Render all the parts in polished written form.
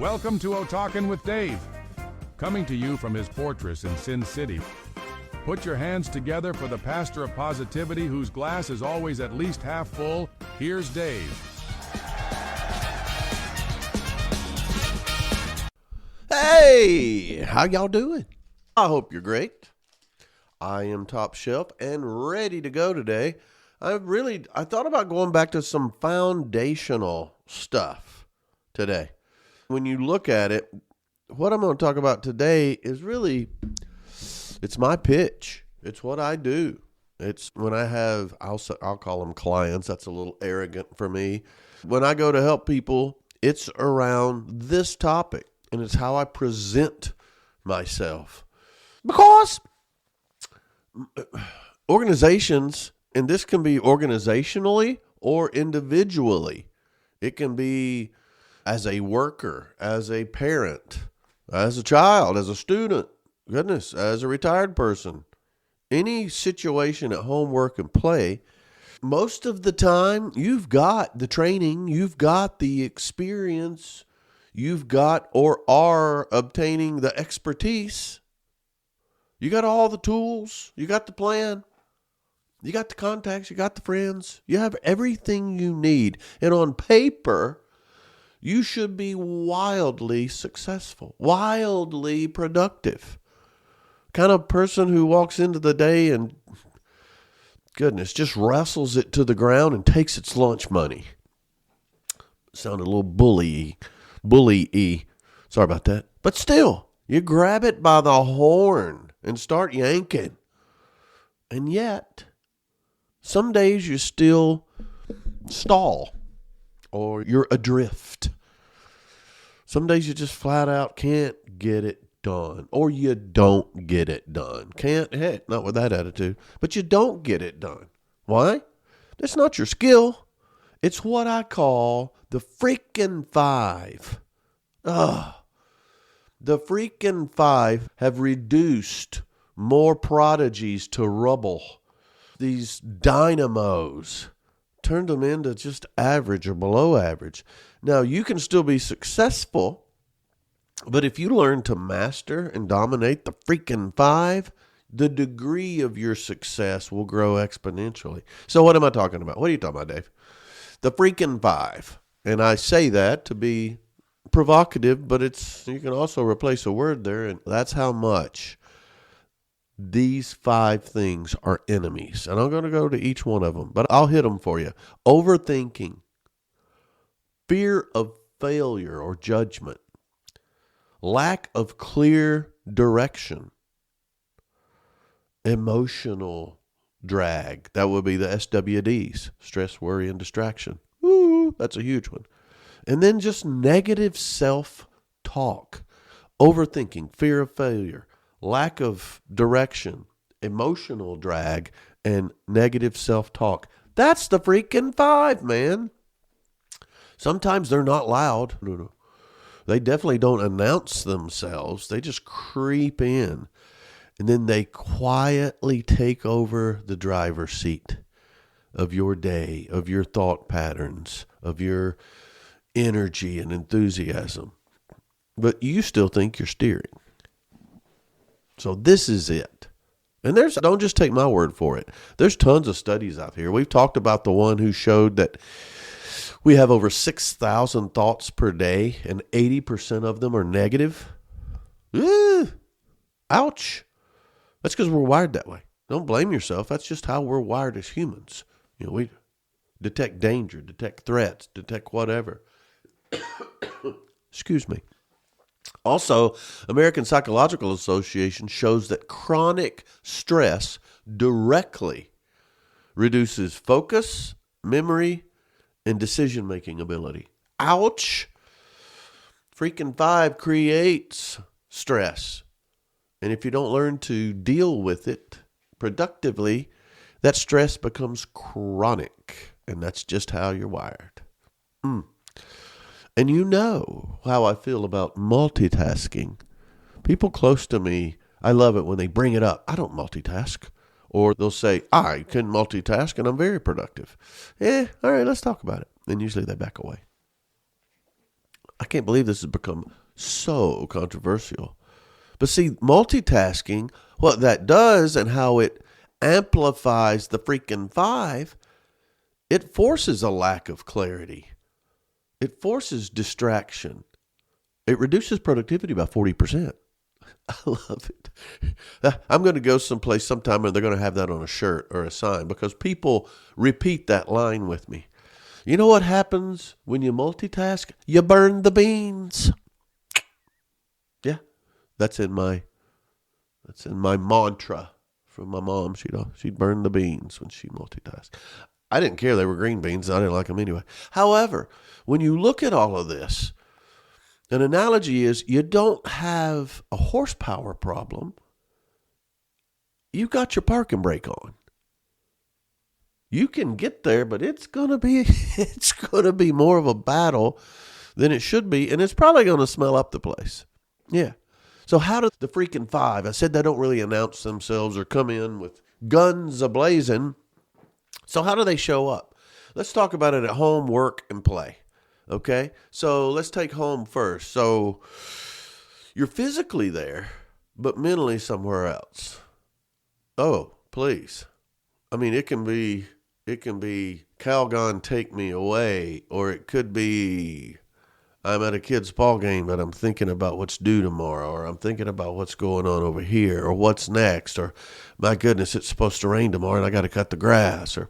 Welcome to Otakin with Dave. Coming to you from his fortress in Sin City. Put your hands together for the pastor of positivity whose glass is always at least half full. Here's Dave. Hey, how y'all doing? I hope you're great. I am top shelf and ready to go today. I thought about going back to some foundational stuff today. When you look at it, what I'm going to talk about today is really, it's my pitch. It's what I do. It's when I have, I'll call them clients. That's a little arrogant for me. When I go to help people, it's around this topic, and it's how I present myself. Because organizations, and this can be organizationally or individually. It can be as a worker, as a parent, as a child, as a student, goodness, as a retired person. Any situation at home, work, and play, most of the time you've got the training, you've got the experience, you've got or are obtaining the expertise. You got all the tools, you got the plan, you got the contacts, you got the friends, you have everything you need. And on paper, you should be wildly successful, wildly productive. Kind of person who walks into the day and, goodness, just wrestles it to the ground and takes its lunch money. Sounded a little bully-y. Sorry about that. But still, you grab it by the horn and start yanking. And yet, some days you still stall or you're adrift. Some days you just flat out can't get it done, or you don't get it done. Heck, not with that attitude, but you don't get it done. Why? That's not your skill. It's what I call the Freakin Five. The Freakin Five have reduced more prodigies to rubble. These dynamos turned them into just average or below average. Now, you can still be successful, but if you learn to master and dominate the Freakin Five, the degree of your success will grow exponentially. So what am I talking about? What are you talking about, Dave? The Freakin Five. And I say that to be provocative, but you can also replace a word there, and that's how much these 5 things are enemies. And I'm going to go to each one of them, but I'll hit them for you. Overthinking, fear of failure or judgment, lack of clear direction, emotional drag. That would be the SWDs, stress, worry, and distraction. Ooh, that's a huge one. And then just negative self-talk, overthinking, fear of failure, lack of direction, emotional drag, and negative self-talk. That's the Freakin Five, man. Sometimes they're not loud. No. They definitely don't announce themselves. They just creep in. And then they quietly take over the driver's seat of your day, of your thought patterns, of your energy and enthusiasm. But you still think you're steering. So this is it. And don't just take my word for it. There's tons of studies out here. We've talked about the one who showed that we have over 6,000 thoughts per day, and 80% of them are negative. Ouch. That's because we're wired that way. Don't blame yourself. That's just how we're wired as humans. We detect danger, detect threats, detect whatever. Excuse me. Also, American Psychological Association shows that chronic stress directly reduces focus, memory, and decision-making ability. Ouch! Freakin Five creates stress. And if you don't learn to deal with it productively, that stress becomes chronic. And that's just how you're wired. And you know how I feel about multitasking. People close to me, I love it when they bring it up. I don't multitask. Or they'll say, I can multitask and I'm very productive. All right, let's talk about it. And usually they back away. I can't believe this has become so controversial. But see, multitasking, what that does and how it amplifies the Freakin Five, it forces a lack of clarity. It forces distraction. It reduces productivity by 40%. I love it. I'm going to go someplace sometime and they're going to have that on a shirt or a sign because people repeat that line with me. You know what happens when you multitask? You burn the beans. Yeah, that's in my mantra from my mom. She'd burn the beans when she multitasked. I didn't care they were green beans. I didn't like them anyway. However, when you look at all of this, an analogy is you don't have a horsepower problem. You got your parking brake on. You can get there, but it's gonna be more of a battle than it should be, and it's probably gonna smell up the place. Yeah. So how does the Freakin Five? I said they don't really announce themselves or come in with guns a-blazing. So how do they show up? Let's talk about it at home, work, and play. Okay? So let's take home first. So you're physically there, but mentally somewhere else. Oh, please. I mean, it can be Calgon, take me away, or it could be I'm at a kid's ball game, but I'm thinking about what's due tomorrow, or I'm thinking about what's going on over here, or what's next, or my goodness, it's supposed to rain tomorrow and I got to cut the grass, or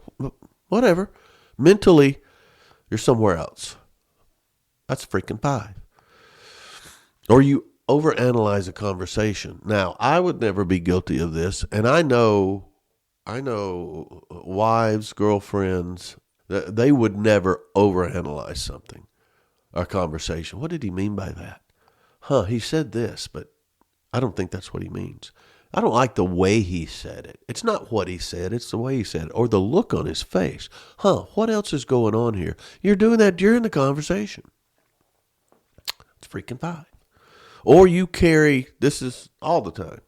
whatever. Mentally, you're somewhere else. That's Freakin Five. Or you overanalyze a conversation. Now, I would never be guilty of this, and I know wives, girlfriends, they would never overanalyze something, a conversation. What did he mean by that? He said this, but I don't think that's what he means. I don't like the way he said it. It's not what he said, it's the way he said it, or the look on his face. What else is going on here? You're doing that during the conversation. It's Freakin Five. Or you carry, this is all the time.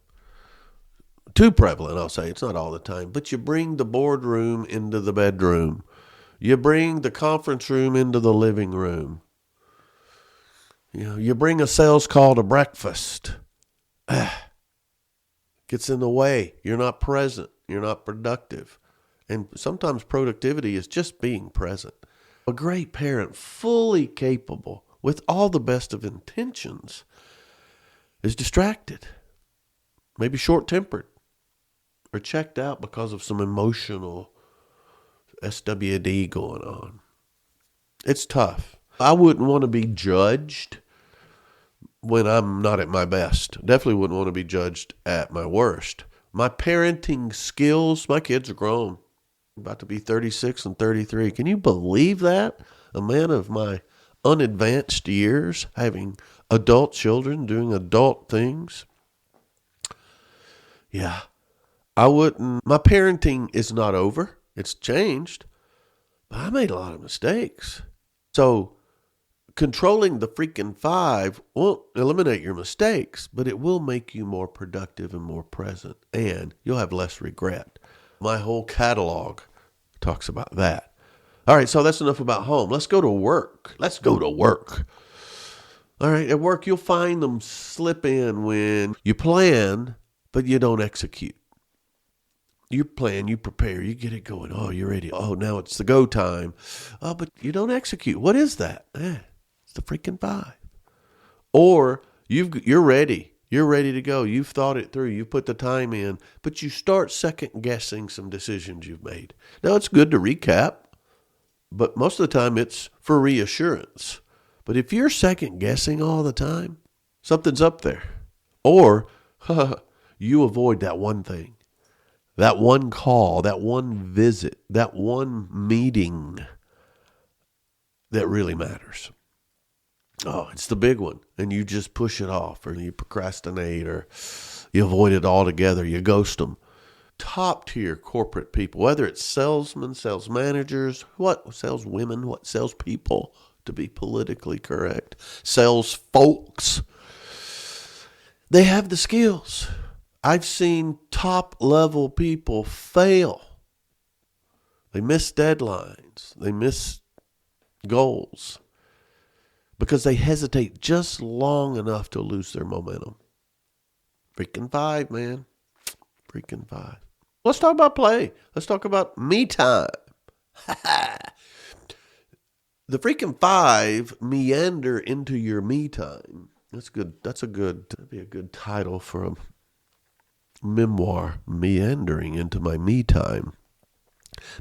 Too prevalent, I'll say. It's not all the time. But you bring the boardroom into the bedroom. You bring the conference room into the living room. You bring a sales call to breakfast. Gets in the way. You're not present. You're not productive. And sometimes productivity is just being present. A great parent, fully capable, with all the best of intentions, is distracted. Maybe short-tempered. Or checked out because of some emotional SWD going on. It's tough. I wouldn't want to be judged when I'm not at my best. Definitely wouldn't want to be judged at my worst. My parenting skills, my kids are grown. About to be 36 and 33. Can you believe that? A man of my unadvanced years, having adult children, doing adult things. Yeah. I wouldn't, my parenting is not over. It's changed, but I made a lot of mistakes. So controlling the Freakin Five won't eliminate your mistakes, but it will make you more productive and more present, and you'll have less regret. My whole catalog talks about that. All right, so that's enough about home. Let's go to work. All right, at work, you'll find them slip in when you plan, but you don't execute. You plan, you prepare, you get it going. Oh, you're ready. Oh, now it's the go time. Oh, but you don't execute. What is that? It's the Freakin Five. Or you're ready. You're ready to go. You've thought it through. You put the time in, but you start second guessing some decisions you've made. Now, it's good to recap, but most of the time it's for reassurance. But if you're second guessing all the time, something's up there. Or you avoid that one thing. That one call, that one visit, that one meeting that really matters. Oh, it's the big one. And you just push it off, or you procrastinate, or you avoid it altogether. You ghost them. Top tier corporate people, whether it's salesmen, sales managers, saleswomen, salespeople, to be politically correct, sales folks, they have the skills. I've seen top level people fail. They miss deadlines. They miss goals because they hesitate just long enough to lose their momentum. Freakin' Five, man. Freakin' Five. Let's talk about play. Let's talk about me time. The Freakin' Five meander into your me time. That's good. That'd be a good title for a memoir, meandering into my me time.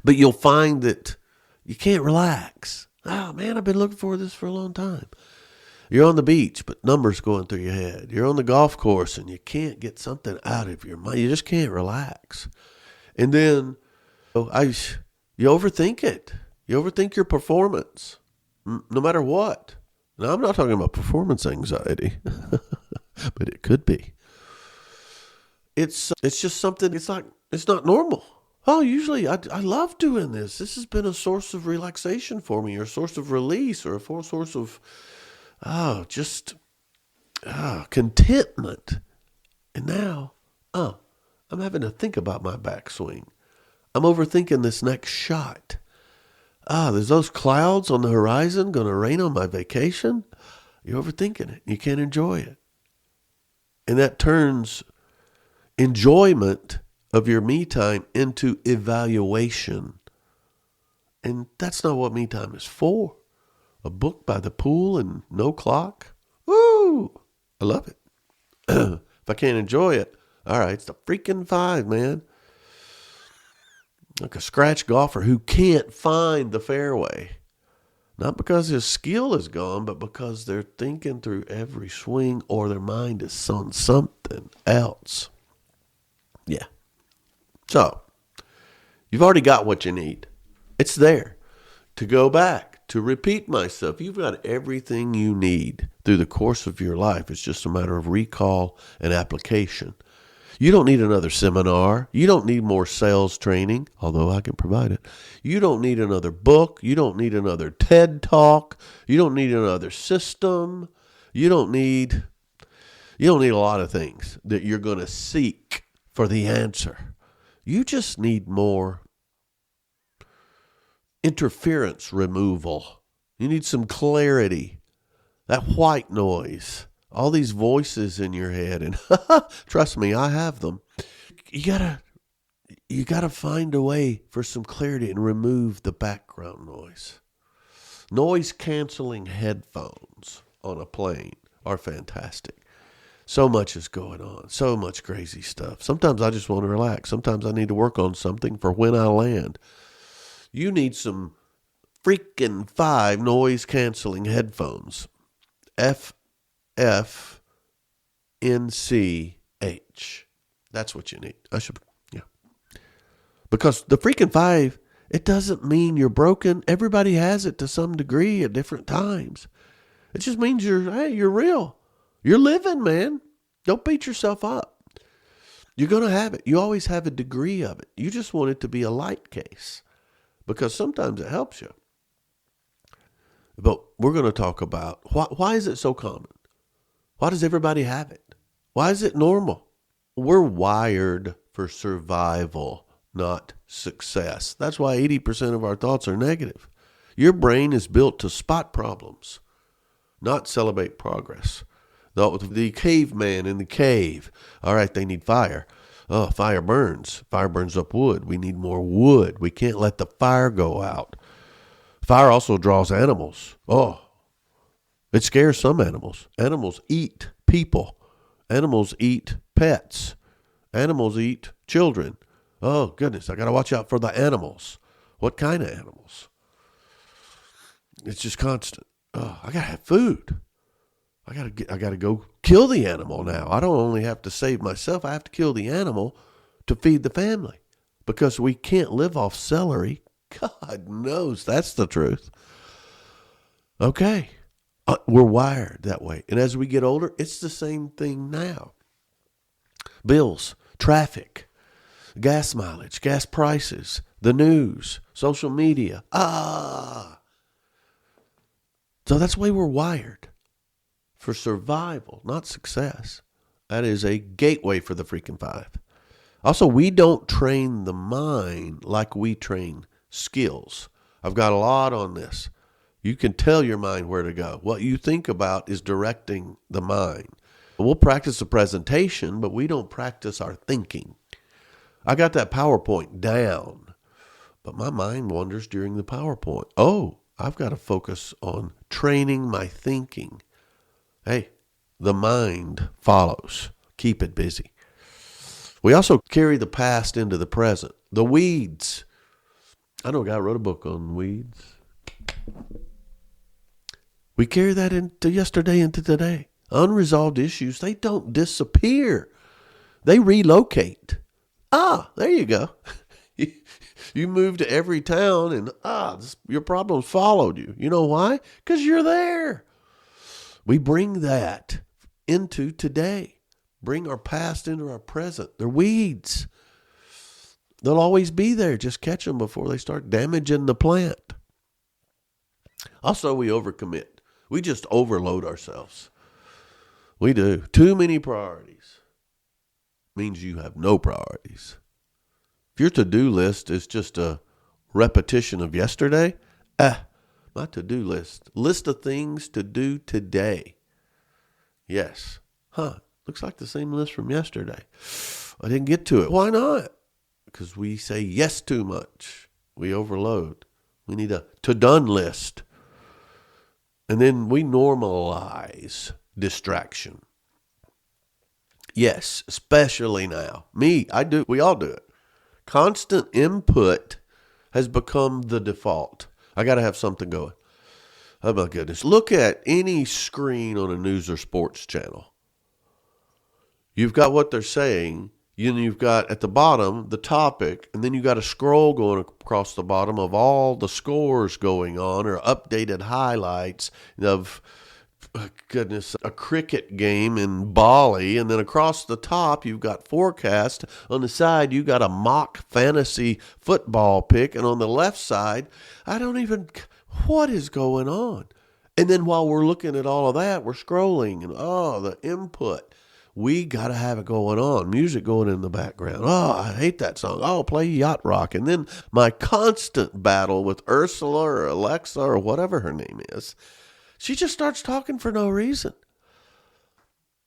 But you'll find that you can't relax. Oh man, I've been looking for this for a long time. You're on the beach, but numbers going through your head. You're on the golf course and you can't get something out of your mind. You just can't relax. And then you overthink it. You overthink your performance, no matter what. Now, I'm not talking about performance anxiety, but it could be. It's just something, it's not normal. Oh, usually I love doing this. This has been a source of relaxation for me, or a source of release, or a source of, contentment. And now, I'm having to think about my backswing. I'm overthinking this next shot. There's those clouds on the horizon going to rain on my vacation. You're overthinking it. You can't enjoy it. And that turns enjoyment of your me time into evaluation. And that's not what me time is for. A book by the pool and no clock. Woo! I love it. If I can't enjoy it, all right, it's the Freakin' Five, man. Like a scratch golfer who can't find the fairway. Not because his skill is gone, but because they're thinking through every swing, or their mind is on something else. Yeah. So, you've already got what you need. It's there. To go back, to repeat myself, you've got everything you need through the course of your life. It's just a matter of recall and application. You don't need another seminar. You don't need more sales training, although I can provide it. You don't need another book. You don't need another TED Talk. You don't need another system. You don't need a lot of things that you're going to seek for the answer. You just need more interference removal. You need some clarity. That white noise. All these voices in your head, and trust me, I have them. You gotta find a way for some clarity and remove the background noise. Noise canceling headphones on a plane are fantastic. So much is going on, so much crazy stuff. Sometimes I just want to relax. Sometimes I need to work on something for when I land. You need some Freakin' Five noise canceling headphones. FNCH. That's what you need. Because the Freakin' Five, it doesn't mean you're broken. Everybody has it to some degree at different times. It just means you're real. You're living, man. Don't beat yourself up. You're going to have it. You always have a degree of it. You just want it to be a light case, because sometimes it helps you. But we're going to talk about why is it so common? Why does everybody have it? Why is it normal? We're wired for survival, not success. That's why 80% of our thoughts are negative. Your brain is built to spot problems, not celebrate progress. The caveman in the cave. All right, they need fire. Oh, fire burns. Fire burns up wood. We need more wood. We can't let the fire go out. Fire also draws animals. Oh, it scares some animals. Animals eat people. Animals eat pets. Animals eat children. Oh, goodness, I got to watch out for the animals. What kind of animals? It's just constant. Oh, I got to have food. I got to go kill the animal now. I don't only have to save myself. I have to kill the animal to feed the family, because we can't live off celery. God knows that's the truth. Okay. We're wired that way. And as we get older, it's the same thing now. Bills, traffic, gas mileage, gas prices, the news, social media. So that's the way we're wired. For survival, not success. That is a gateway for the Freakin' Five. Also, we don't train the mind like we train skills. I've got a lot on this. You can tell your mind where to go. What you think about is directing the mind. We'll practice the presentation, but we don't practice our thinking. I got that PowerPoint down, but my mind wanders during the PowerPoint. Oh, I've got to focus on training my thinking. Hey, the mind follows. Keep it busy. We also carry the past into the present. The weeds. I know a guy wrote a book on weeds. We carry that into yesterday into today. Unresolved issues, they don't disappear. They relocate. There you go. You moved to every town and your problems followed you. You know why? Because you're there. We bring that into today. Bring our past into our present. They're weeds. They'll always be there. Just catch them before they start damaging the plant. Also, we overcommit. We just overload ourselves. We do. Too many priorities means you have no priorities. If your to-do list is just a repetition of yesterday, my to-do list of things to do today. Yes. Looks like the same list from yesterday. I didn't get to it. Why not? Because we say yes too much. We overload. We need a to-done list. And then we normalize distraction. Yes, especially now. We all do it. Constant input has become the default. I got to have something going. Oh my goodness. Look at any screen on a news or sports channel. You've got what they're saying. You've got at the bottom the topic, and then you've got a scroll going across the bottom of all the scores going on or updated highlights of, a cricket game in Bali. And then across the top, you've got forecast. On the side, you've got a mock fantasy football pick. And on the left side, what is going on? And then while we're looking at all of that, we're scrolling and, the input. We got to have it going on. Music going in the background. I hate that song. Play yacht rock. And then my constant battle with Ursula or Alexa or whatever her name is. She just starts talking for no reason.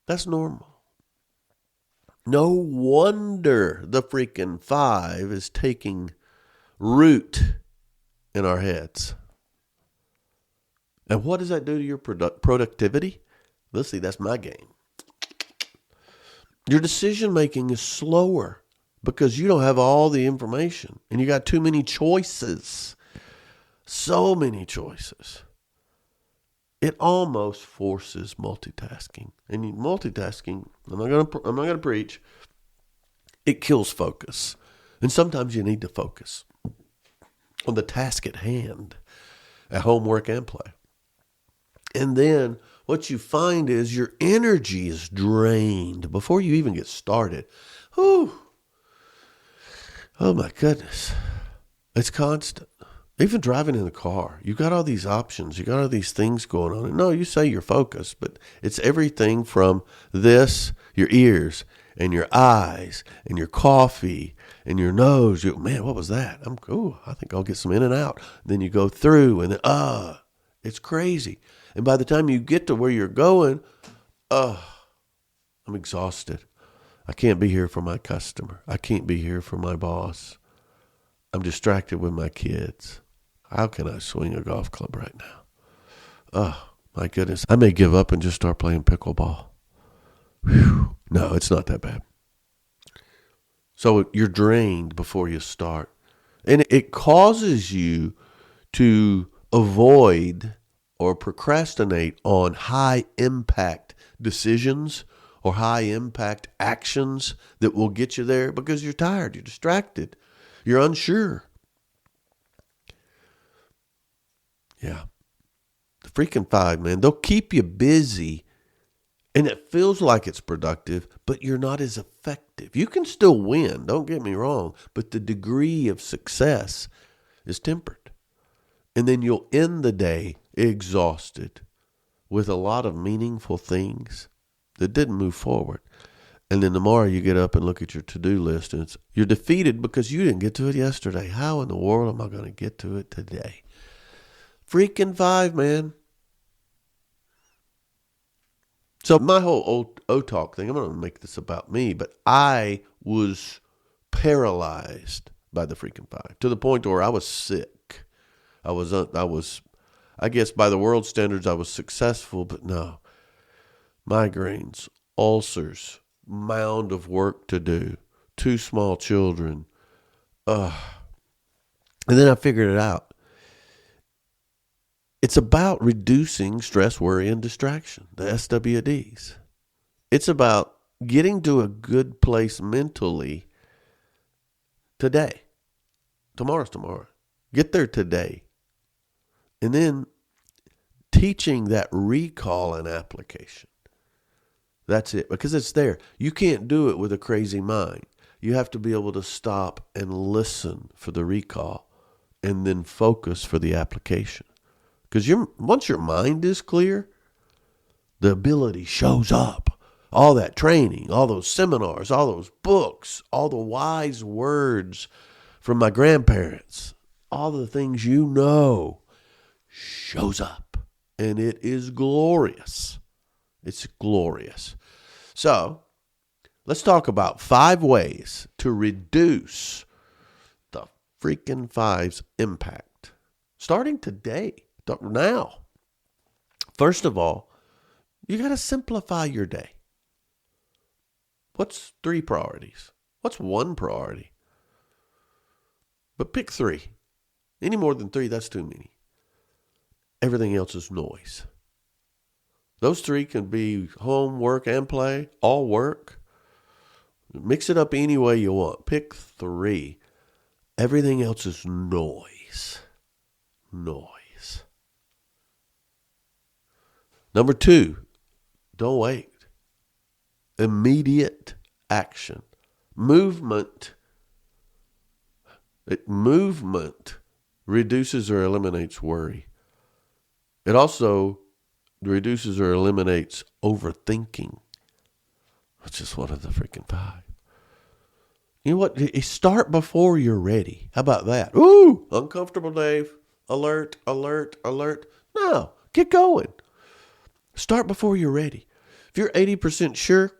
That's normal. No wonder the Freakin Five is taking root in our heads. And what does that do to your productivity? Let's see, that's my game. Your decision making is slower because you don't have all the information and you got too many choices. So many choices. It almost forces multitasking. And multitasking, I'm not going to preach. It kills focus. And sometimes you need to focus on the task at hand, at homework and play. And then what you find is your energy is drained before you even get started. Oh my goodness. It's constant. Even driving in the car, you got all these options. You got all these things going on. And no, you say you're focused, but it's everything from this, your ears and your eyes and your coffee and your nose. Man, what was that? I think I'll get some in and out. Then you go through and then, it's crazy. And by the time you get to where you're going, I'm exhausted. I can't be here for my customer. I can't be here for my boss. I'm distracted with my kids. How can I swing a golf club right now? Oh, my goodness. I may give up and just start playing pickleball. Whew. No, it's not that bad. So you're drained before you start. And it causes you to avoid or procrastinate on high impact decisions or high impact actions that will get you there because you're tired, you're distracted, you're unsure. Yeah. The Freakin Five, man, they'll keep you busy and it feels like it's productive, but you're not as effective. You can still win, don't get me wrong, but the degree of success is tempered. And then you'll end the day exhausted with a lot of meaningful things that didn't move forward. And then tomorrow you get up and look at your to-do list and you're defeated because you didn't get to it yesterday. How in the world am I going to get to it today? Freakin' Five, man. So my whole O-Talk thing, I'm going to make this about me, but I was paralyzed by the Freakin' Five to the point where I was sick. I guess by the world standards, I was successful, but no. Migraines, ulcers, mound of work to do, 2 small children. And then I figured it out. It's about reducing stress, worry, and distraction, the SWDs. It's about getting to a good place mentally today. Tomorrow's tomorrow. Get there today. And then teaching that recall and application. That's it, because it's there. You can't do it with a crazy mind. You have to be able to stop and listen for the recall and then focus for the application. Because once your mind is clear, the ability shows up. All that training, all those seminars, all those books, all the wise words from my grandparents, all the things you know shows up. And it is glorious. It's glorious. So, let's talk about 5 ways to reduce the Freakin' Five's impact. Starting today. Now, first of all, you got to simplify your day. What's 3 priorities? What's 1 priority? But pick 3. Any more than 3, that's too many. Everything else is noise. Those 3 can be home, work, and play, all work. Mix it up any way you want. Pick 3. Everything else is noise. Noise. Number 2, don't wait. Immediate action. Movement reduces or eliminates worry. It also reduces or eliminates overthinking, which is one of the Freakin' 5. You know what? Start before you're ready. How about that? Ooh, uncomfortable, Dave. Alert, alert, alert. No, get going. Start before you're ready. If you're 80% sure,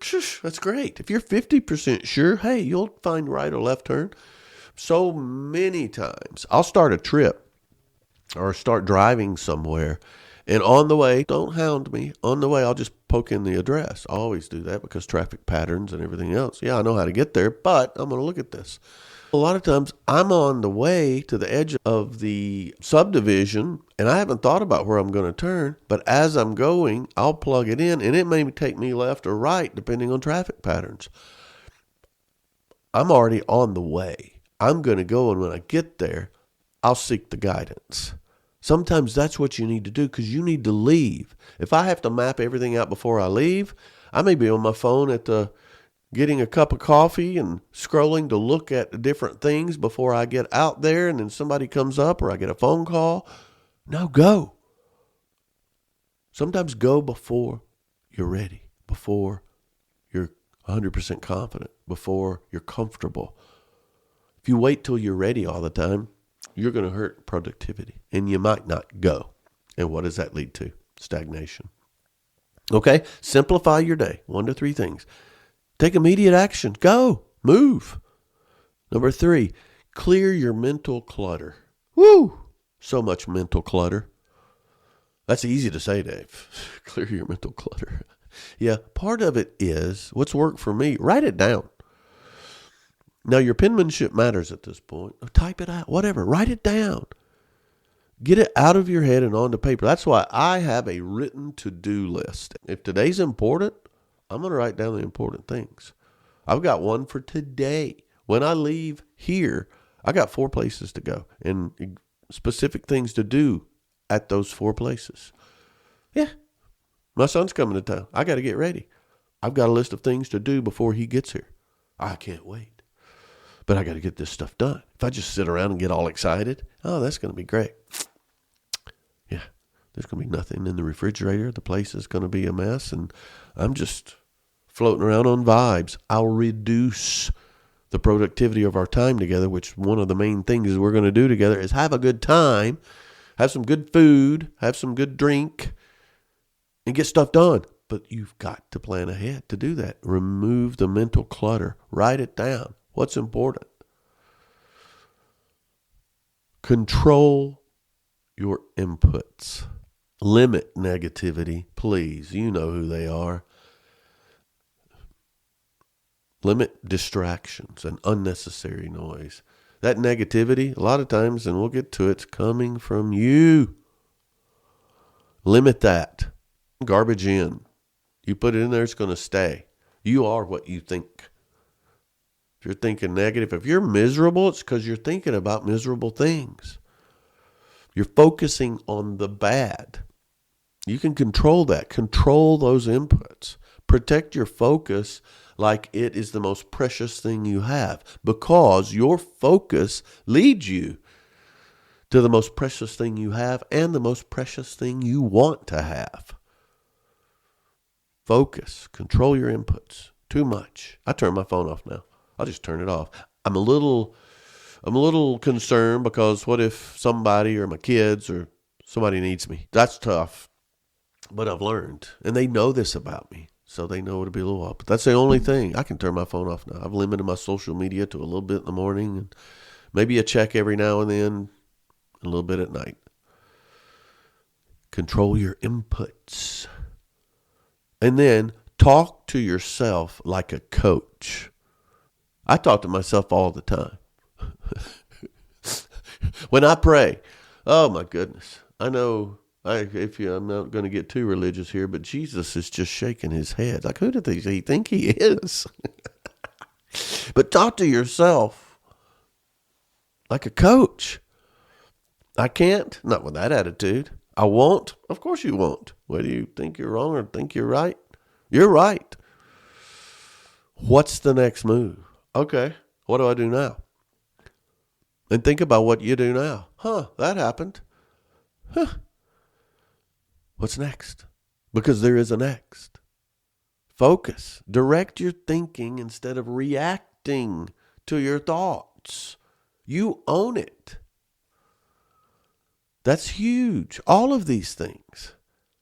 that's great. If you're 50% sure, hey, you'll find right or left turn. So many times, I'll start a trip or start driving somewhere, and on the way, don't hound me. On the way, I'll just poke in the address. I always do that because traffic patterns and everything else. Yeah, I know how to get there, but I'm going to look at this. A lot of times, I'm on the way to the edge of the subdivision, and I haven't thought about where I'm going to turn. But as I'm going, I'll plug it in, and it may take me left or right, depending on traffic patterns. I'm already on the way. I'm going to go, and when I get there, I'll seek the guidance. Sometimes that's what you need to do because you need to leave. If I have to map everything out before I leave, I may be on my phone getting a cup of coffee and scrolling to look at different things before I get out there, and then somebody comes up or I get a phone call. No, go. Sometimes go before you're ready, before you're 100% confident, before you're comfortable. If you wait till you're ready all the time, you're going to hurt productivity, and you might not go. And what does that lead to? Stagnation. Okay, simplify your day. 1 to 3 things. Take immediate action. Go. Move. Number 3, clear your mental clutter. Woo! So much mental clutter. That's easy to say, Dave. Clear your mental clutter. Yeah, part of it is what's worked for me. Write it down. Now, your penmanship matters at this point. Type it out, whatever. Write it down. Get it out of your head and onto paper. That's why I have a written to-do list. If today's important, I'm going to write down the important things. I've got one for today. When I leave here, I got 4 places to go and specific things to do at those 4 places. Yeah, my son's coming to town. I got to get ready. I've got a list of things to do before he gets here. I can't wait. But I got to get this stuff done. If I just sit around and get all excited, oh, that's going to be great. Yeah, there's going to be nothing in the refrigerator. The place is going to be a mess, and I'm just floating around on vibes. I'll reduce the productivity of our time together, which one of the main things we're going to do together is have a good time. have some good food, have some good drink, and get stuff done. But you've got to plan ahead to do that. Remove the mental clutter. Write it down. What's important? Control your inputs. Limit negativity, please. You know who they are. Limit distractions and unnecessary noise. That negativity, a lot of times, and we'll get to it, it's coming from you. Limit that. Garbage in. You put it in there, it's going to stay. You are what you think. If you're thinking negative, if you're miserable, it's because you're thinking about miserable things. You're focusing on the bad. You can control that. Control those inputs. Protect your focus like it is the most precious thing you have, because your focus leads you to the most precious thing you have and the most precious thing you want to have. Focus. Control your inputs. Too much. I turn my phone off now. I'll just turn it off. I'm a little concerned because what if somebody or my kids or somebody needs me? That's tough. But I've learned, and they know this about me, so they know it'll be a little while. But that's the only thing. I can turn my phone off now. I've limited my social media to a little bit in the morning and maybe a check every now and then, a little bit at night. Control your inputs. And then talk to yourself like a coach. I talk to myself all the time. When I pray, oh my goodness. I know I'm not going to get too religious here, but Jesus is just shaking his head. Like, who does he think he is? But talk to yourself like a coach. I can't, not with that attitude. I won't. Of course you won't. Whether you think you're wrong or think you're right, you're right. What's the next move? Okay, what do I do now? And think about what you do now. That happened. What's next? Because there is a next. Focus. Direct your thinking instead of reacting to your thoughts. You own it. That's huge. All of these things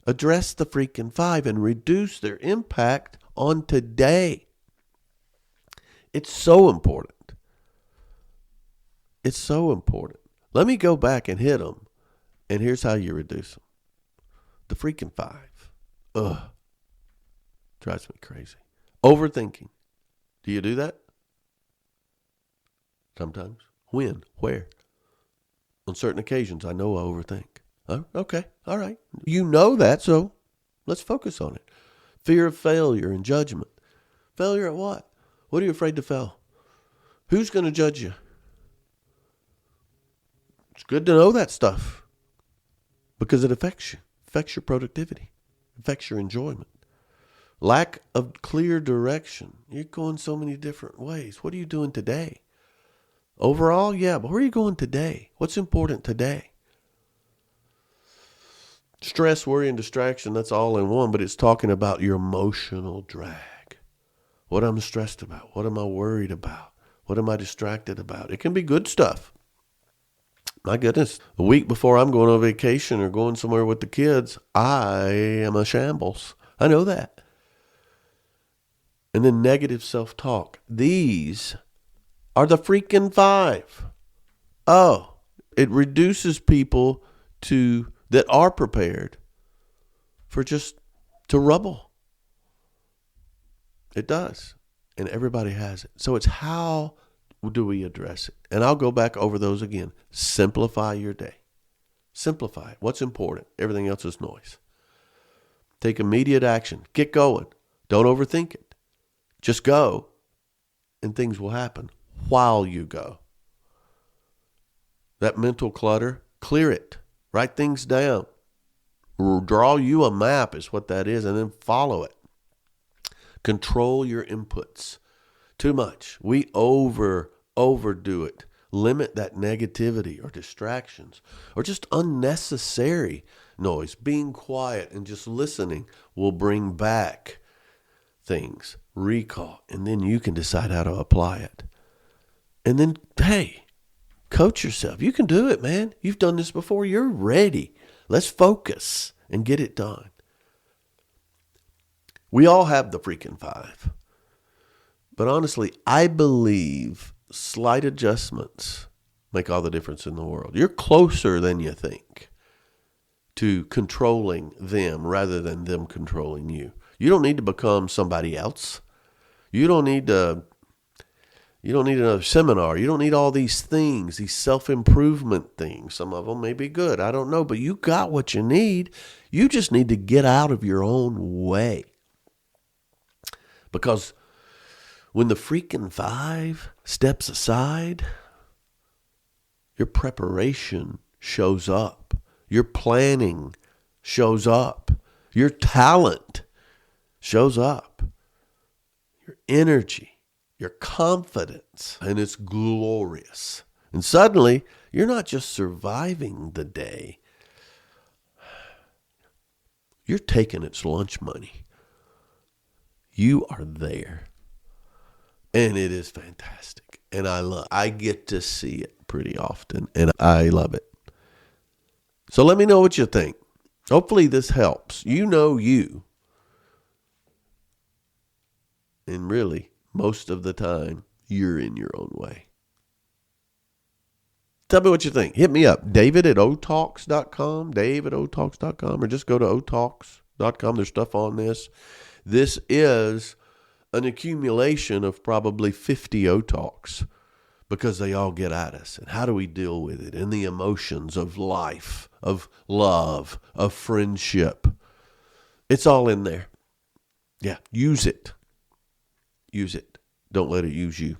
address the Freakin Five and reduce their impact on today. It's so important. It's so important. Let me go back and hit them. And here's how you reduce them. The Freakin Five. Drives me crazy. Overthinking. Do you do that? Sometimes. When? Where? On certain occasions, I know I overthink. Okay. All right. You know that, so let's focus on it. Fear of failure and judgment. Failure at what? What are you afraid to fail? Who's going to judge you? It's good to know that stuff because it affects you. Affects your productivity. Affects your enjoyment. Lack of clear direction. You're going so many different ways. What are you doing today? Overall, yeah, but where are you going today? What's important today? Stress, worry, and distraction, that's all in one, but it's talking about your emotional drag. What I'm stressed about. What am I worried about? What am I distracted about? It can be good stuff. My goodness, a week before I'm going on vacation or going somewhere with the kids, I am a shambles. I know that. And then negative self-talk. These are the Freakin Five. It reduces people that are prepared for just to rubble. It does. And everybody has it. So it's how do we address it? And I'll go back over those again. Simplify your day. Simplify it. What's important? Everything else is noise. Take immediate action. Get going. Don't overthink it. Just go, and things will happen while you go. That mental clutter, clear it. Write things down. Draw you a map is what that is, and then follow it. Control your inputs. Too much. We overdo it. Limit that negativity or distractions or just unnecessary noise. Being quiet and just listening will bring back things. Recall. And then you can decide how to apply it. And then, hey, Coach yourself. You can do it, man. You've done this before. You're ready. Let's focus and get it done. We all have the freaking five. But honestly, I believe slight adjustments make all the difference in the world. You're closer than you think to controlling them rather than them controlling you. You don't need to become somebody else. You don't need another seminar. You don't need all these things, these self-improvement things. Some of them may be good. I don't know. But you got what you need. You just need to get out of your own way. Because when the freaking five steps aside, your preparation shows up. Your planning shows up. Your talent shows up. Your energy, your confidence, and it's glorious. And suddenly, you're not just surviving the day. You're taking its lunch money. You are there. And it is fantastic. And I get to see it pretty often. And I love it. So let me know what you think. Hopefully this helps. You know you. And really, most of the time, you're in your own way. Tell me what you think. Hit me up. David@otalks.com. Dave@otalks.com. Or just go to otalks.com. There's stuff on this. This is an accumulation of probably 50 O-Talks because they all get at us. And how do we deal with it? And the emotions of life, of love, of friendship. It's all in there. Yeah, use it. Use it. Don't let it use you.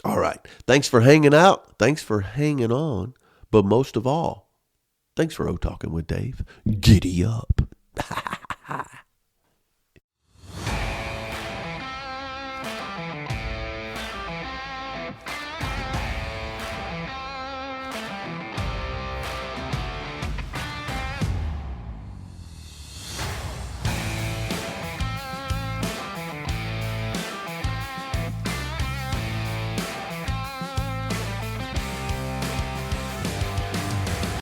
All right. Thanks for hanging out. Thanks for hanging on. But most of all, thanks for O-Talking with Dave. Giddy up.